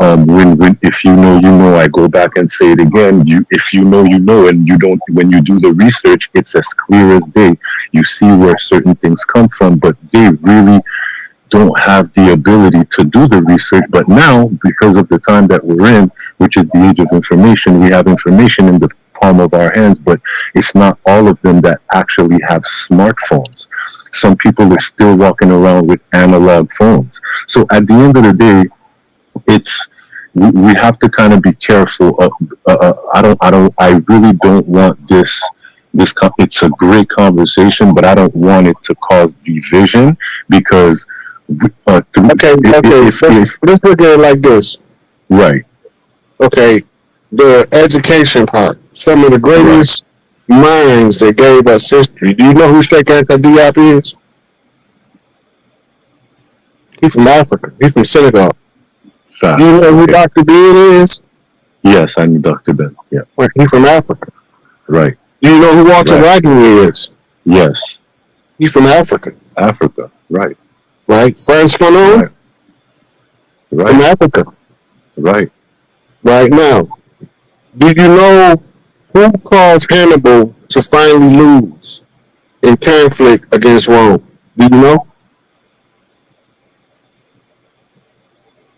When if you know, you know. I go back and say it again. If you know, you know, and you don't. When you do the research, it's as clear as day. You see where certain things come from, but they really don't have the ability to do the research. But now, because of the time that we're in, which is the age of information, we have information in the palm of our hands, but it's not all of them that actually have smartphones. Some people are still walking around with analog phones. So at the end of the day, it's we have to kind of be careful. I really don't want this. It's a great conversation, but I don't want it to cause division because. Let's look at it like this. Right. Okay, the education part. Some of the greatest minds that gave us history. Do you know who Sheikh GINDJAB is? He's from Africa. He's from Senegal. Do you know who Dr. Ben is? Yes, I know Dr. Ben. Yeah. Well, he's from Africa. Right. Do you know who Walter Wagner is? Yes. He's from Africa. Africa. Right. Right. Frantz Fanon? Right. From Africa. Right. Right now. Do you know who caused Hannibal to finally lose in conflict against Rome? Do you know?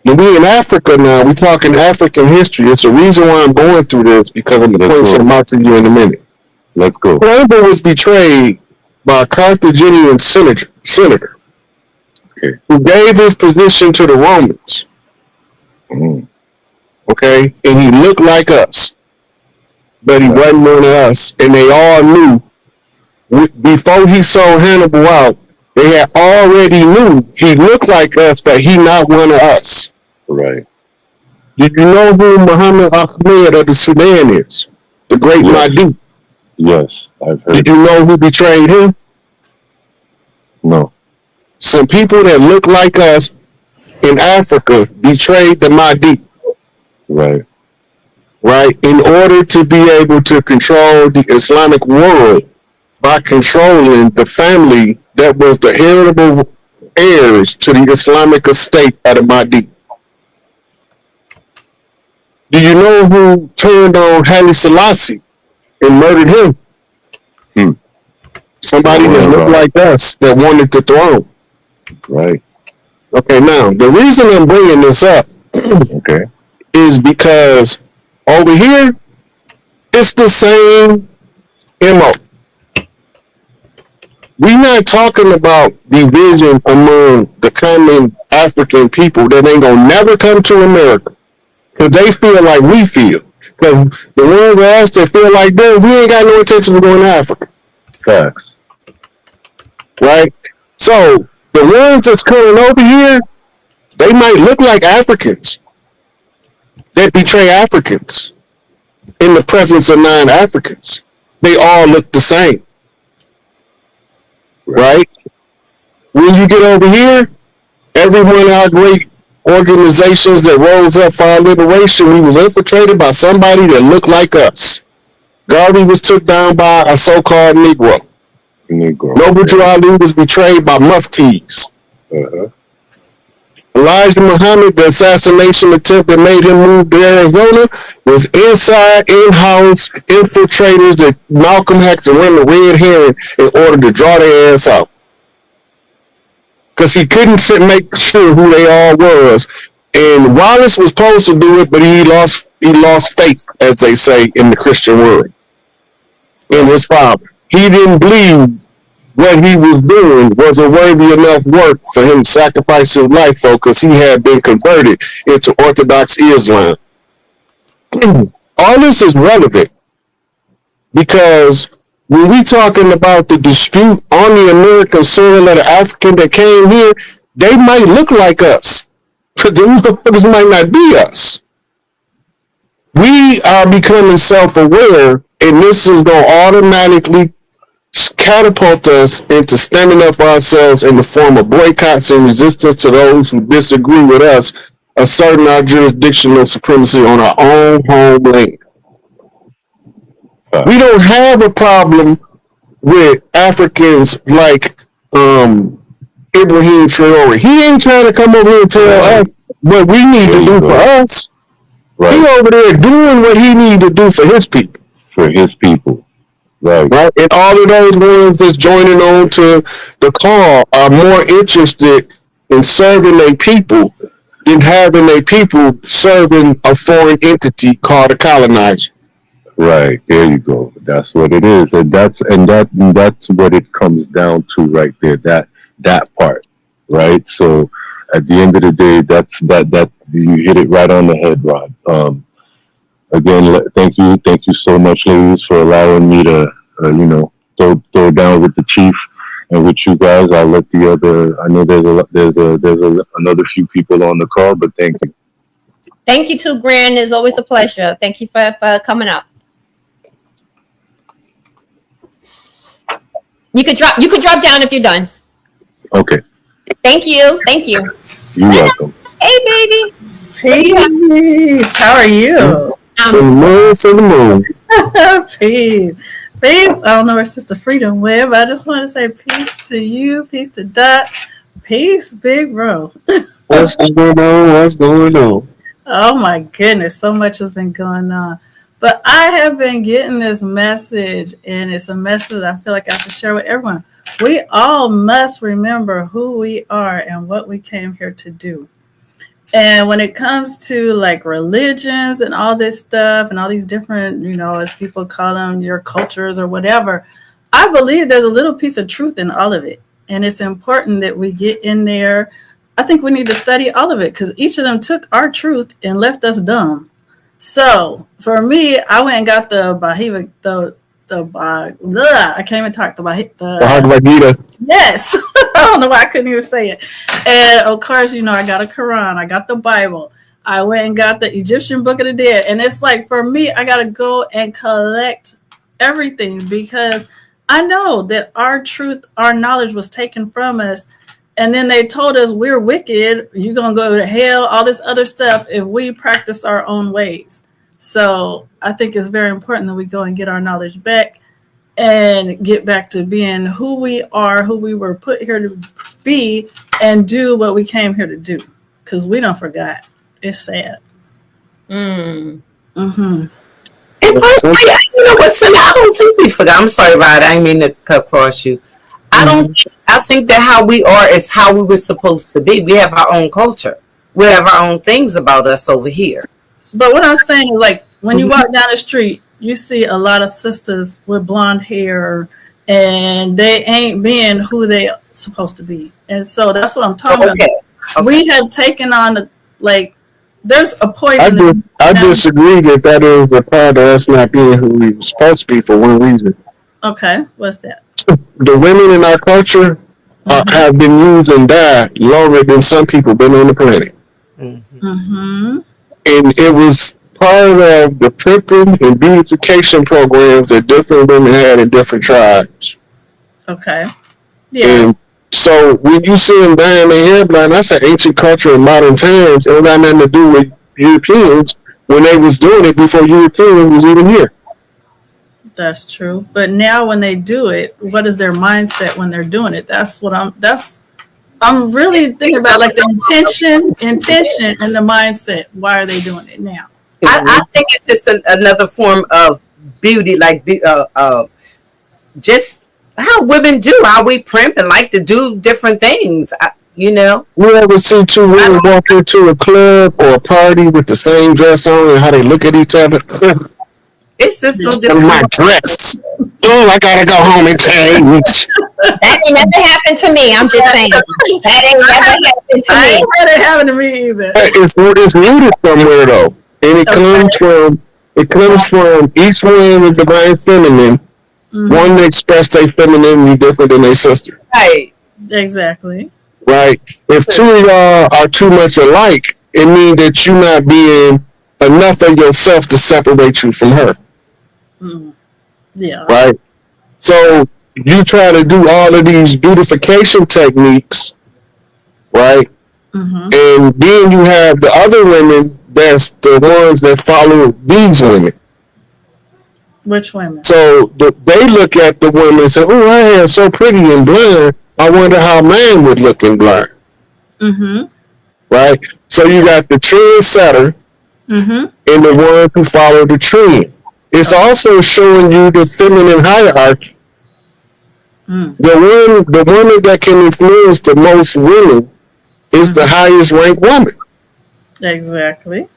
When we're in Africa now, we're talking African history. It's the reason why I'm going through this because I'm going to point some out to you in a minute. Let's go. Hannibal was betrayed by a Carthaginian senator who gave his position to the Romans. Okay? And he looked like us. But he wasn't one of us. And they all knew, before he sold Hannibal out, they had already knew he looked like us, but he not one of us. Right. Did you know who Muhammad Ahmed of the Sudan is? The great Mahdi. Yes, I've heard. Did you know who betrayed him? No. Some people that look like us in Africa betrayed the Mahdi. Right. Right? In order to be able to control the Islamic world by controlling the family that was the heritable heirs to the Islamic estate of the Mahdi. Do you know who turned on Haile Selassie and murdered him? Somebody that looked like us that wanted the throne. Right. Okay, now, the reason I'm bringing this up is because over here, it's the same MO. We're not talking about division among the common African people that ain't gonna never come to America because they feel like we feel. Because the ones of us that feel like them, we ain't got no intention of going to Africa. Facts. Right? So the ones that's coming over here, they might look like Africans that betray Africans in the presence of non-Africans. They all look the same. Right? When you get over here, every one of our great organizations that rose up for our liberation, we was infiltrated by somebody that looked like us. Garvey was took down by a so-called Negro. Noble Drew Ali was betrayed by Muftis. Elijah Muhammad, the assassination attempt that made him move to Arizona, was inside, in-house infiltrators that Malcolm had to run the red herring in order to draw their ass out. Because he couldn't make sure who they all was. And Wallace was supposed to do it, but he lost faith, as they say in the Christian world, in his father. He didn't believe what he was doing was a worthy enough work for him to sacrifice his life for, because he had been converted into Orthodox Islam. All this is relevant because when we talking about the dispute on the American soil of the African that came here, they might look like us, but the motherfuckers might not be us. We are becoming self-aware, and this is going to automatically catapult us into standing up for ourselves in the form of boycotts and resistance to those who disagree with us, asserting our jurisdictional supremacy on our own homeland. We don't have a problem with Africans like Ibrahim Traore. He ain't trying to come over here and tell us what we need There to you do for go. us. He Right. over there doing what he need to do for his people. For his people. Right. Right? And all of those ones that's joining on to the call are more interested in serving their people than having their people serving a foreign entity called a colonizer. Right. There you go. That's what it is. And that's what it comes down to right there. That part. Right. So at the end of the day, that you hit it right on the head, Rod. Again, thank you so much, ladies, for allowing me to, throw down with the chief and with you guys. I'll let the other. I know there's another few people on the call, but thank you. Thank you too, Grand. It's always a pleasure. Thank you for coming up. You could drop down if you're done. Okay. Thank you. Thank you. You're welcome. Hey, baby. Peace. How are you? So the moon. Peace. Peace. I don't know where Sister Freedom went, but I just want to say peace to you, peace to Dot, peace, big bro. What's going on? What's going on? Oh my goodness, so much has been going on. But I have been getting this message, and it's a message I feel like I have to share with everyone. We all must remember who we are and what we came here to do. And when it comes to like religions and all this stuff and all these different, as people call them, your cultures or whatever, I believe there's a little piece of truth in all of it. And it's important that we get in there. I think we need to study all of it because each of them took our truth and left us dumb. So for me, I went and got I can't even talk about the Bhagavad Gita. Yes. I don't know why I couldn't even say it. And of course, I got a Quran, I got the Bible, I went and got the Egyptian Book of the Dead. And it's like, for me, I got to go and collect everything because I know that our truth, our knowledge was taken from us. And then they told us we're wicked, you're going to go to hell, all this other stuff if we practice our own ways. So I think it's very important that we go and get our knowledge back and get back to being who we are, who we were put here to be, and do what we came here to do. Because we don't forget. It's sad. Mm. Mm-hmm. And personally, you know what, Cindy, I don't think we forgot. I'm sorry, Rod. I didn't mean to cut across you. I think that how we are is how we were supposed to be. We have our own culture. We have our own things about us over here. But what I'm saying is, like, when you walk down the street, you see a lot of sisters with blonde hair, and they ain't being who they supposed to be. And so that's what I'm talking about. Okay. We have taken on, there's a poison. I disagree that is the part of us not being who we were supposed to be for one reason. Okay, what's that? The women in our culture have been used and died longer than some people been on the planet. Mm-hmm. And it was part of the primping and beautification programs that different women had in different tribes. Okay. Yeah. And so when you see them dyeing their hair blonde, that's an ancient culture in modern times. It don't got nothing to do with Europeans when they was doing it before Europeans was even here. That's true. But now when they do it, what is their mindset when they're doing it? That's what I'm really thinking about, like the intention and the mindset. Why are they doing it now? I think it's just another form of beauty, just how women do, how we primp and like to do different things, You ever see two women walk into a club or a party with the same dress on and how they look at each other? It's just no different. My dress. Oh, I gotta go home and change. That ain't never happened to me. I'm just saying. That ain't never happened to me. I ain't heard it happen to me either. It's rooted somewhere though, and it comes from each one with divine feminine. Mm-hmm. One that express their femininity different than their sister. Right. Exactly. Right. If two of y'all are too much alike, it means that you're not being enough of yourself to separate you from her. Mm. Yeah. Right. So you try to do all of these beautification techniques, right? Mm-hmm. And then you have the other women that's the ones that follow these women. Which women? So they look at the women and say, "Oh, her hair is so pretty and blonde. I wonder how mine would look in blonde." Mm-hmm. Right? So you got the trendsetter Mm-hmm. and the ones who follow the trend. It's also showing you the feminine hierarchy. Mm. The woman that can influence the most women is the highest ranked woman. Exactly.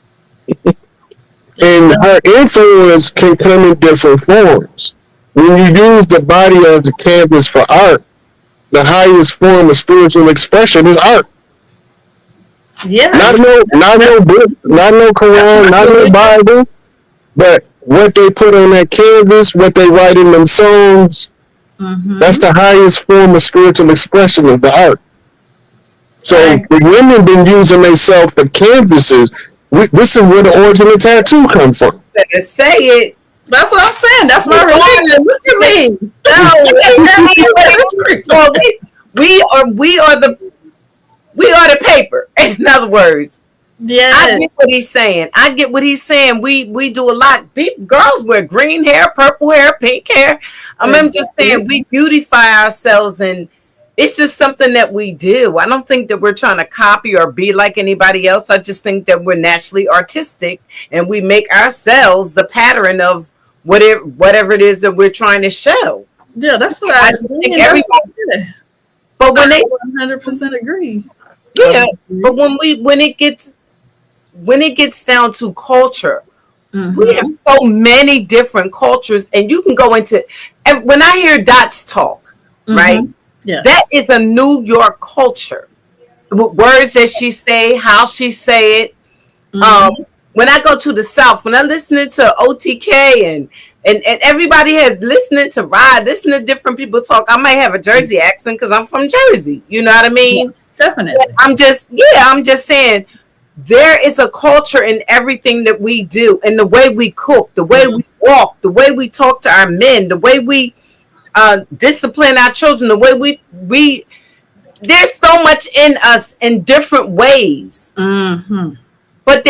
And her influence can come in different forms. When you use the body as a canvas for art, the highest form of spiritual expression is art. Yeah. Not no book, not no Quran, not no Bible, but what they put on that canvas, what they write in them songs, that's the highest form of spiritual expression of the art. So the women been using themselves for canvases. This is where the origin of tattoo come from. Better say it. That's what I'm saying. That's my religion. Look at me. Well, we are the paper. In other words, Yeah. I get what he's saying. We do a lot. Girls wear green hair, purple hair, pink hair. I'm just saying we beautify ourselves, and it's just something that we do. I don't think that we're trying to copy or be like anybody else. I just think that we're naturally artistic, and we make ourselves the pattern of whatever it is that we're trying to show. Yeah, that's what I think. Everybody. But when they 100% agree. Yeah, but when it gets down to culture, we have so many different cultures, and you can go into. And when I hear Dots talk, right? Yeah, that is a New York culture. Words that she say, how she say it. When I go to the South, when I'm listening to OTK and everybody has listening to Rod, listening to different people talk, I might have a Jersey accent because I'm from Jersey. You know what I mean? Yeah, definitely. I'm just saying there is a culture in everything that we do, and the way we cook, the way we walk, the way we talk to our men, the way we discipline our children, the way we there's so much in us in different ways. But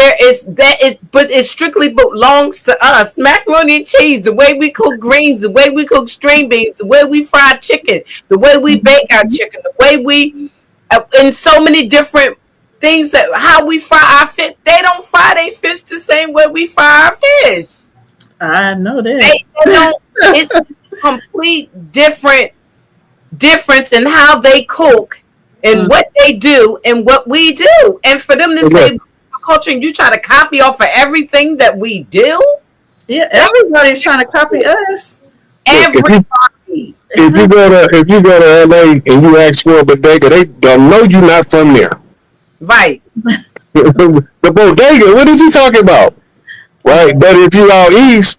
but it strictly belongs to us. Macaroni and cheese, the way we cook greens, the way we cook string beans, the way we fry chicken, the way we bake our chicken, the way we in so many different things, that how we fry our fish. They don't fry their fish the same way we fry our fish. I know that. They don't. It's a complete difference in how they cook and what they do and what we do. And for them to say culture and you try to copy off of everything that we do. Yeah, everybody's trying to copy us. Everybody. If you go to LA and you ask for a bodega, they don't know you not from there. Right. The bodega, what is he talking about? Right. But if you out east,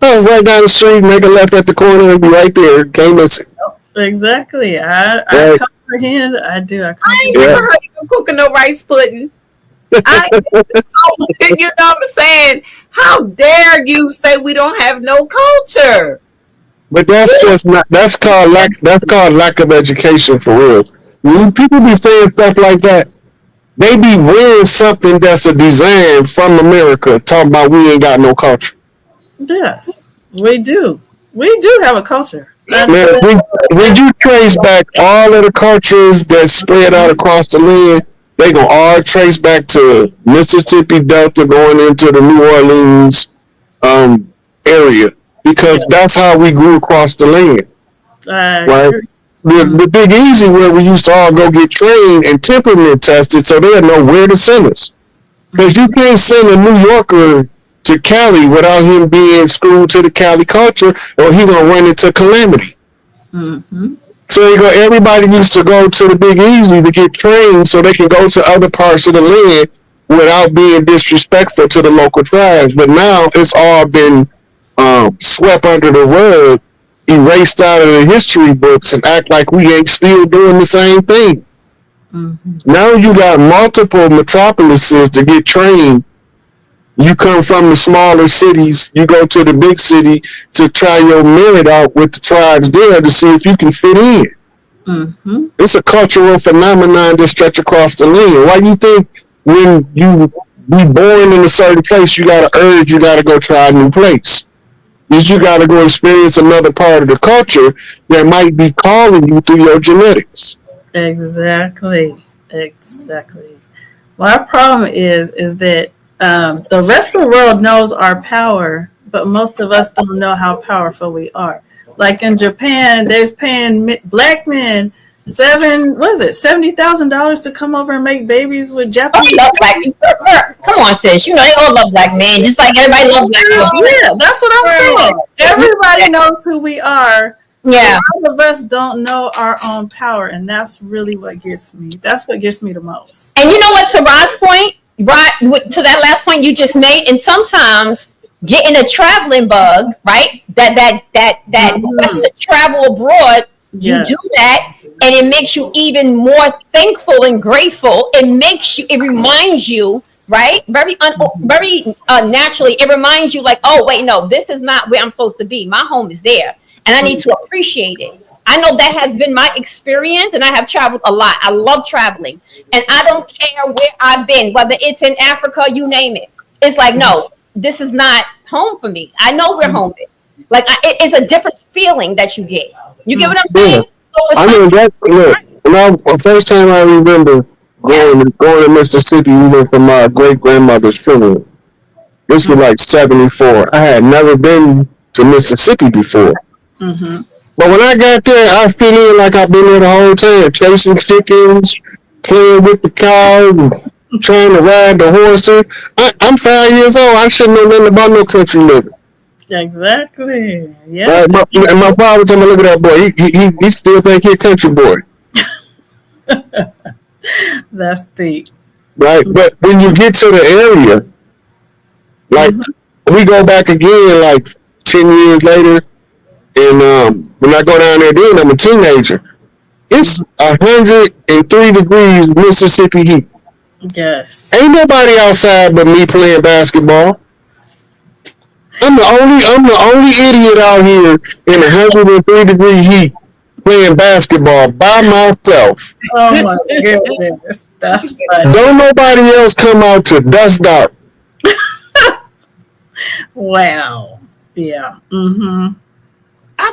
right down the street, make a left at the corner and be right there. Can't miss it. Exactly. I comprehend. I do. I ain't never heard of cooking no rice pudding. You know what I'm saying? How dare you say we don't have no culture? But that's just not. That's called lack of education for real. When people be saying stuff like that, they be wearing something that's a design from America, talking about we ain't got no culture. Yes, we do. We do have a culture. Man, when you trace back all of the cultures that spread out across the land, they gonna all trace back to Mississippi Delta going into the New Orleans area, because that's how we grew across the land. Right? The Big Easy, where we used to all go get trained and temperament tested, so they'll know where to send us. Because you can't send a New Yorker to Cali without him being schooled to the Cali culture, or he gonna run into calamity. So everybody used to go to the Big Easy to get trained so they can go to other parts of the land without being disrespectful to the local tribes. But now it's all been swept under the rug, erased out of the history books, and act like we ain't still doing the same thing. Now you got multiple metropolises to get trained. You come from the smaller cities, you go to the big city to try your merit out with the tribes there to see if you can fit in. It's a cultural phenomenon that stretch across the land. Why you think when you be born in a certain place, you got to urge, you got to go try a new place? Because you got to go experience another part of the culture that might be calling you through your genetics. Exactly. Well, our problem is that the rest of the world knows our power, but most of us don't know how powerful we are. Like in Japan, they're paying black men $70,000 to come over and make babies with Oh, Japanese. they love black people. Come on, sis. You know they all love black men, just like everybody loves black people. Yeah, that's what I'm saying. Everybody knows who we are. Yeah. A lot of us don't know our own power, and that's really what gets me. That's what gets me the most. And you know what, to Rod's point, to that last point you just made, and sometimes getting a traveling bug, right? That wants to travel abroad. You do that, and it makes you even more thankful and grateful. It reminds you, right? Very naturally, it reminds you like, oh, wait, no, this is not where I'm supposed to be. My home is there, and I need to appreciate it. I know that has been my experience, and I have traveled a lot. I love traveling, and I don't care where I've been, whether it's in Africa, you name it. It's like, no, this is not home for me. I know where home is. Like, it's a different feeling that you get. You get what I'm saying? Yeah. I mean, the first time I remember going to Mississippi, we went for my great-grandmother's funeral. This was like 74. I had never been to Mississippi before. Mm-hmm. But when I got there, I feel like I've been there the whole time, chasing chickens, playing with the cows, trying to ride the horses. I'm 5 years old. I shouldn't know nothing about no country living. Exactly. Yeah. And my father told me, look at that boy. He still think he a country boy. That's deep. Right? But when you get to the area, like, we go back again, like, 10 years later, and when I go down there then, I'm a teenager. It's 103 degrees Mississippi heat. Yes. Ain't nobody outside but me playing basketball. I'm the only idiot out here in 103 degree heat playing basketball by myself. Oh my goodness. That's funny. Don't nobody else come out to dust dark. Wow. Yeah. Mm-hmm. I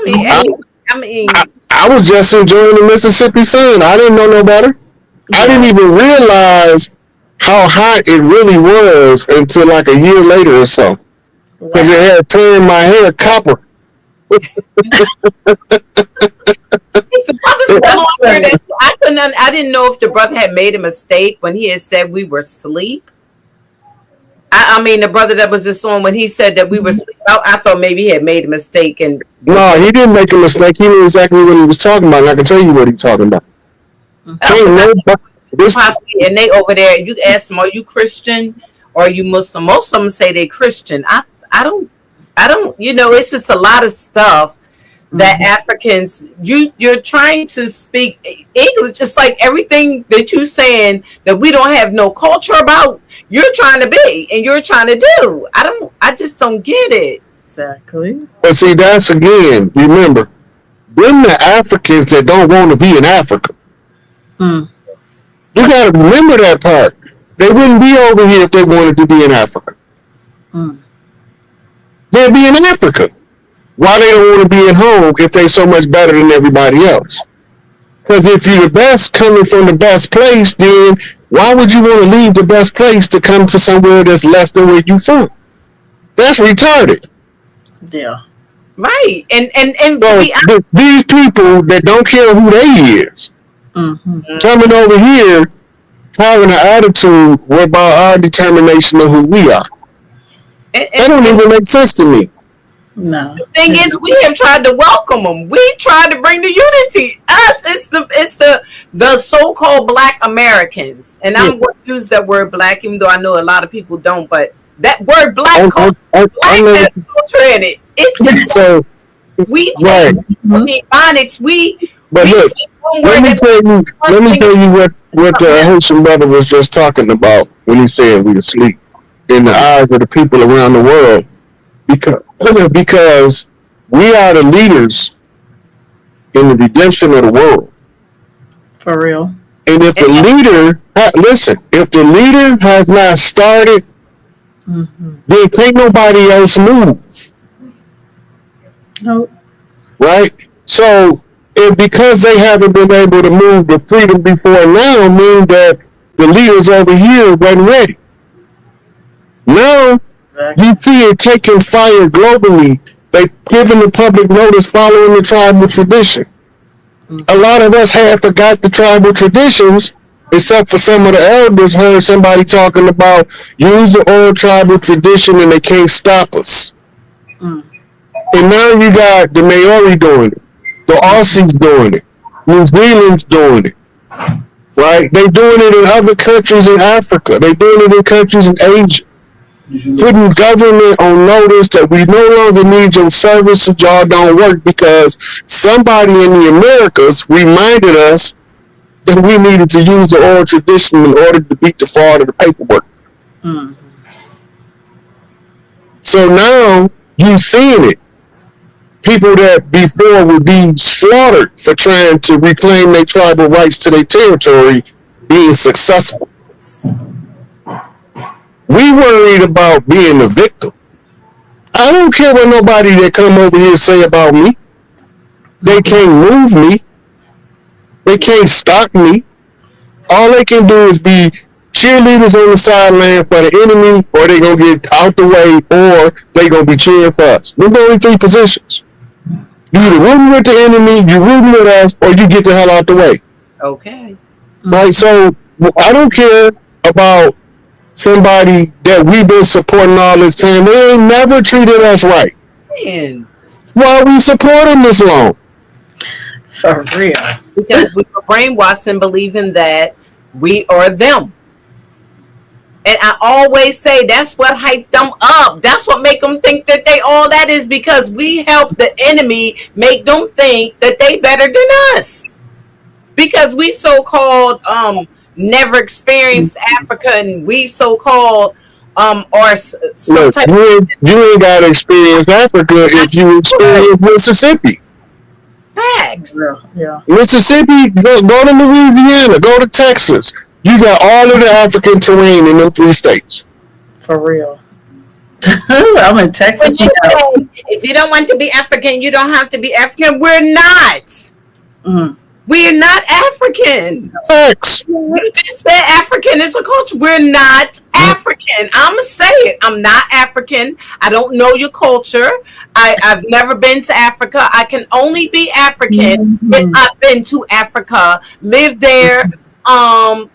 was just enjoying the Mississippi sun. I didn't know no better. I didn't even realize how hot it really was until like a year later or so. Because it had turned my hair copper. I didn't know if the brother had made a mistake when he had said we were asleep. I mean, the brother that was just on when he said that we were asleep. I thought maybe he had made a mistake. And no, he didn't make a mistake. He knew exactly what he was talking about. And I can tell you what he's talking about. And they over there, you ask them, are you Christian or are you Muslim? Most of them say they're Christian. I don't, it's just a lot of stuff that Africans, you're trying to speak English, just like everything that you're saying that we don't have no culture about, you're trying to be and you're trying to do. I just don't get it. Exactly. But see, that's again, remember, them the Africans that don't want to be in Africa. You got to remember that part. They wouldn't be over here if they wanted to be in Africa. They'd be in Africa. Why they don't want to be at home if they so much better than everybody else? Because if you're the best coming from the best place, then why would you want to leave the best place to come to somewhere that's less than where you from? That's retarded. Yeah. Right. And so these people that don't care who they is, coming over here having an attitude about our determination of who we are. That don't even make sense to me. No. The thing is, we have tried to welcome them. We tried to bring the unity. It's the so-called Black Americans, and I'm going to use that word Black, even though I know a lot of people don't. But that word Black, Black has culture in it. It's just so we take phonics. But look, let me tell you what the Haitian brother was just talking about when he said we asleep in the eyes of the people around the world. Because we are the leaders in the redemption of the world. For real. And if the leader, if the leader has not started, then can't nobody else move. Nope. Right? So, because they haven't been able to move the freedom before now, mean that the leaders over here wasn't ready. Now you see it taking fire globally. They giving the public notice following the tribal tradition. A lot of us had forgot the tribal traditions, except for some of the elders heard somebody talking about use the old tribal tradition and they can't stop us. And now you got the Maori doing it, the Aussies doing it, New Zealand's doing it. Right? They doing it in other countries in Africa. They doing it in countries in Asia. Putting government on notice that we no longer need your service so y'all don't work because somebody in the Americas reminded us that we needed to use the old tradition in order to beat the fraud of the paperwork. So now you seeing it. People that before would be slaughtered for trying to reclaim their tribal rights to their territory being successful. We worried about being the victim. I don't care what nobody that come over here say about me. They can't move me. They can't stop me. All they can do is be cheerleaders on the sideline for the enemy, or they gonna get out the way, or they gonna be cheering for us. We're only three positions. You either rooting with the enemy, you rooting with us, or you get the hell out the way. Okay. Right? So I don't care about somebody that we've been supporting all this time. They ain't never treated us right. Man. Why we support them this long? For real. Because we were brainwashed in believing that we are them. And I always say that's what hyped them up. That's what make them think that they all that is because we help the enemy make them think that they better than us. Because we so-called never experienced Africa and we so-called are some Look, type you ain't got to experience Africa if you experience Mississippi. facts. Yeah. Mississippi, go to Louisiana, go to Texas. You got all of the African terrain in them three states. For real. I'm in Texas. If you don't want to be African, you don't have to be African. We're not. We're not African. Facts. You just said African is a culture. We're not African. I'm going to say it. I'm not African. I don't know your culture. I've never been to Africa. I can only be African if I've been to Africa, lived there,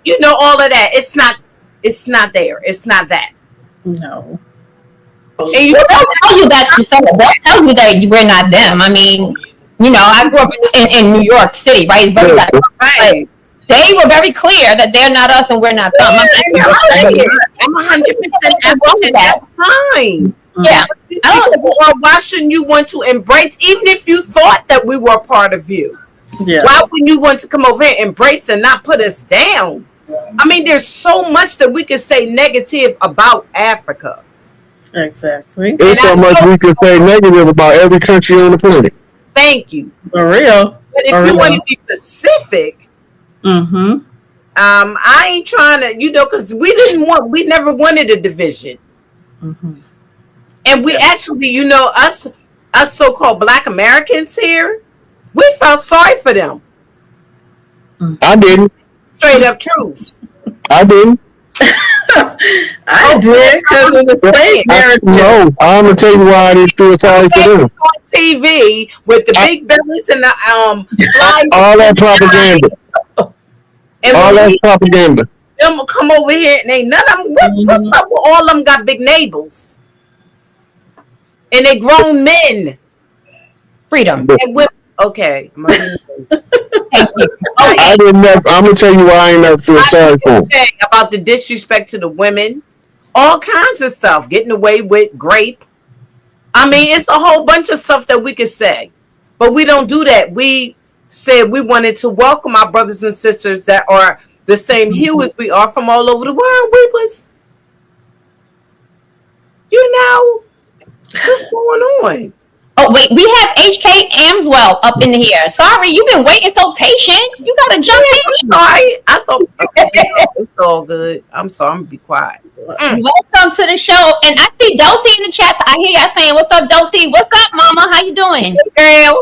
you know, all of that. It's not there. It's not that. No. And they'll tell you that they'll tell you that we're not them. I mean, you know, I grew up in New York City, right? It's very right. But they were very clear that they're not us and we're not them. I'm 100% African. That's fine. Yeah. Or why shouldn't you want to embrace, even if you thought that we were a part of you? Yes. Why wouldn't you want to come over here and embrace and not put us down? I mean, there's so much that we could say negative about Africa. Exactly. There's so much we could say negative about every country on the planet. Thank you. For real. But if you want to be specific, I ain't trying to, you know, because we never wanted a division. And we actually, you know, us so-called Black Americans here, we felt sorry for them. I didn't. Straight up truth. I didn't. I did because of the same narrative. No, I'm gonna tell you why I didn't feel sorry for them. On TV with the big bellies and the all that propaganda. And all that propaganda. Them will come over here and ain't none of them. What's up with all of them got big neighbors? And they grown men. Freedom. And okay. Thank you. I didn't never, I'm gonna tell you why I ain't never feel sorry for them. About the disrespect to the women, all kinds of stuff, getting away with grape. I mean, it's a whole bunch of stuff that we could say, but we don't do that. We said we wanted to welcome our brothers and sisters that are the same hue as we are from all over the world. We was, you know, what's going on? Oh, wait, we have HK Amswell up in here. Sorry, you've been waiting so patient. You got to jump in. Sorry, I thought it's all good. I'm sorry, I'm going to be quiet. Welcome to the show. And I see Dulcie in the chat. I hear y'all saying, what's up, Dulcie? What's up, mama? How you doing? Hey, girl.